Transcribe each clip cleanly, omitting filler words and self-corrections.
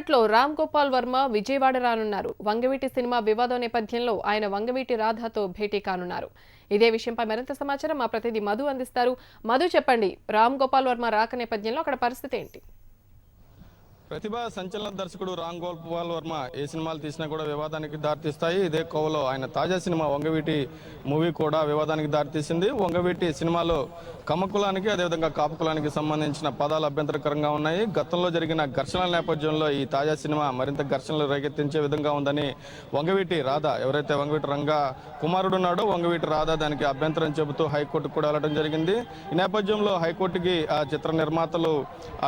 కాసేపట్లో రామ్ గోపాల్ వర్మ విజయవాడ రానున్నారు. వంగవీటి సినిమా వివాదం నేపథ్యంలో ఆయన వంగవీటి రాధాతో భేటీ కానున్నారు. ఇదే విషయంపై మరింత సమాచారం మా ప్రతినిధి మధు అందిస్తారు. మధు, చెప్పండి, రామ్ గోపాల్ వర్మ రాక నేపథ్యంలో అక్కడ పరిస్థితి ఏంటి? ప్రతిభ సంచలన దర్శకుడు రామ్ గోపాల్ వర్మ ఏ సినిమాలు తీసినా కూడా వివాదానికి దారితీస్తాయి. ఇదే కోవలో ఆయన తాజా సినిమా వంగవీటి మూవీ కూడా వివాదానికి దారితీసింది. వంగవీటి సినిమాలో కమ్మకులానికి అదేవిధంగా కాపుకులానికి సంబంధించిన పదాలు అభ్యంతరకరంగా ఉన్నాయి. గతంలో జరిగిన ఘర్షణల నేపథ్యంలో ఈ తాజా సినిమా మరింత ఘర్షణలు రేకెత్తించే విధంగా ఉందని వంగవీటి రాధ, ఎవరైతే వంగవీటి రంగా కుమారుడు ఉన్నాడో వంగవీటి రాధ, దానికి అభ్యంతరం చెబుతూ హైకోర్టుకు కూడా వెళ్ళడం జరిగింది. ఈ నేపథ్యంలో హైకోర్టుకి ఆ చిత్ర నిర్మాతలు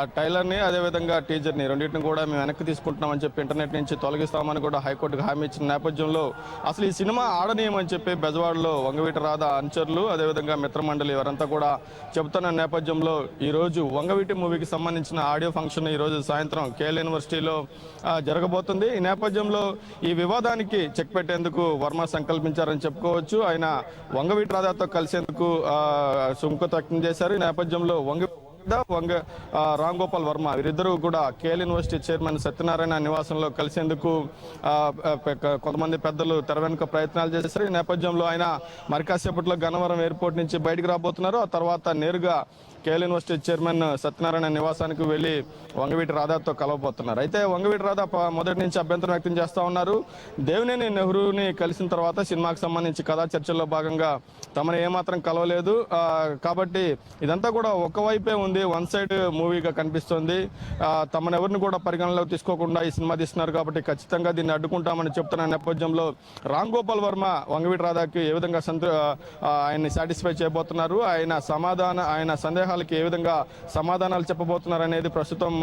ఆ టైలర్ని అదేవిధంగా టీజర్ని రెండింటిని కూడా మేము వెనక్కి తీసుకుంటున్నామని చెప్పి ఇంటర్నెట్ నుంచి తొలగిస్తామని కూడా హైకోర్టుకు హామీ ఇచ్చిన నేపథ్యంలో అసలు ఈ సినిమా ఆడనీయమని చెప్పి బెజవాడలో వంగవీటి రాధ అనుచరులు అదేవిధంగా మిత్రమండలి వారంతా కూడా చెబుతున్న నేపథ్యంలో ఈరోజు వంగవీటి మూవీకి సంబంధించిన ఆడియో ఫంక్షన్ ఈరోజు సాయంత్రం కేఎల్ యూనివర్సిటీలో జరగబోతుంది. ఈ నేపథ్యంలో ఈ వివాదానికి చెక్ పెట్టేందుకు వర్మ సంకల్పించారని చెప్పుకోవచ్చు. ఆయన వంగవీటి రాధాతో కలిసేందుకు సుముఖత వ్యక్తం చేశారు. ఈ నేపథ్యంలో రామ్ గోపాల్ వర్మ వీరిద్దరూ కూడా కేఎల్ యూనివర్సిటీ చైర్మన్ సత్యనారాయణ నివాసంలో కలిసేందుకు కొంతమంది పెద్దలు తెర వెనుక ప్రయత్నాలు చేశారు. ఈ నేపథ్యంలో ఆయన మరి కాసేపట్లో గన్నవరం ఎయిర్పోర్ట్ నుంచి బయటకు రాబోతున్నారు. ఆ తర్వాత నేరుగా కేఎల్ యూనివర్సిటీ చైర్మన్ సత్యనారాయణ నివాసానికి వెళ్లి వంగవీటి రాధాతో కలవబోతున్నారు. అయితే వంగవీటి రాధ మొదటి నుంచి అభ్యంతరం వ్యక్తం చేస్తూ ఉన్నారు. దేవినేని నెహ్రూని కలిసిన తర్వాత సినిమాకి సంబంధించి కథా చర్చల్లో భాగంగా తమను ఏమాత్రం కలవలేదు కాబట్టి ఇదంతా కూడా ఒకవైపే ఉంది, వన్ సైడ్ మూవీగా కనిపిస్తుంది. తమను ఎవరిని కూడా పరిగణనలోకి తీసుకోకుండా ఈ సినిమా తీస్తున్నారు కాబట్టి ఖచ్చితంగా దీన్ని అడ్డుకుంటామని చెప్తున్న నేపథ్యంలో రామ్ గోపాల్ వర్మ వంగవీటి రాధాకి ఏ విధంగా ఆయన్ని సాటిస్ఫై చేయబోతున్నారు, ఆయన సందేహాలకి ఏ విధంగా సమాధానాలు చెప్పబోతున్నారు అనేది ప్రస్తుతం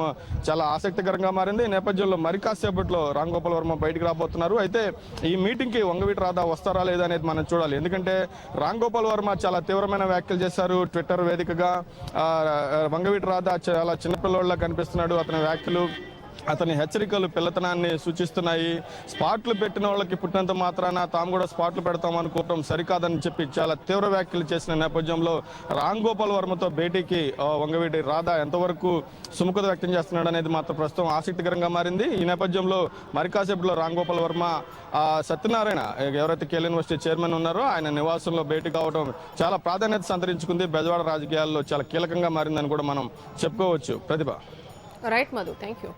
చాలా ఆసక్తికరంగా మారింది. ఈ నేపథ్యంలో మరి కాసేపట్లో రామ్ గోపాల్ వర్మ బయటకు రాబోతున్నారు. అయితే ఈ మీటింగ్కి వంగవీటి రాధా వస్తారా లేదా అనేది మనం చూడాలి. ఎందుకంటే రామ్ గోపాల్ వర్మ చాలా తీవ్రమైన వ్యాఖ్యలు చేశారు ట్విట్టర్ వేదికగా. వంగవీటి రాధ చాలా చిన్నపిల్లోళ్ళ కనిపిస్తున్నాడు, అతని వ్యాఖ్యలు అతని హెచ్చరికలు పిల్లతనాన్ని సూచిస్తున్నాయి. స్పాట్లు పెట్టిన వాళ్ళకి పుట్టినంత మాత్రాన తాము కూడా స్పాట్లు పెడతాం అనుకోవటం సరికాదని చెప్పి చాలా తీవ్ర వ్యాఖ్యలు చేసిన నేపథ్యంలో రామ్ గోపాల్ వర్మతో భేటీకి వంగవీటి రాధ ఎంతవరకు సుముఖత వ్యక్తం చేస్తున్నాడు అనేది మాత్రం ప్రస్తుతం ఆసక్తికరంగా మారింది. ఈ నేపథ్యంలో మరి కాసేపులో రామ్ గోపాల్ వర్మ సత్యనారాయణ, ఎవరైతే కేఎల్ యూనివర్సిటీ చైర్మన్ ఉన్నారో ఆయన నివాసంలో భేటీ కావడం చాలా ప్రాధాన్యత సంతరించుకుంది. బెజవాడ రాజకీయాల్లో చాలా కీలకంగా మారిందని కూడా మనం చెప్పుకోవచ్చు. Pratibha. Right Madhu, thank you.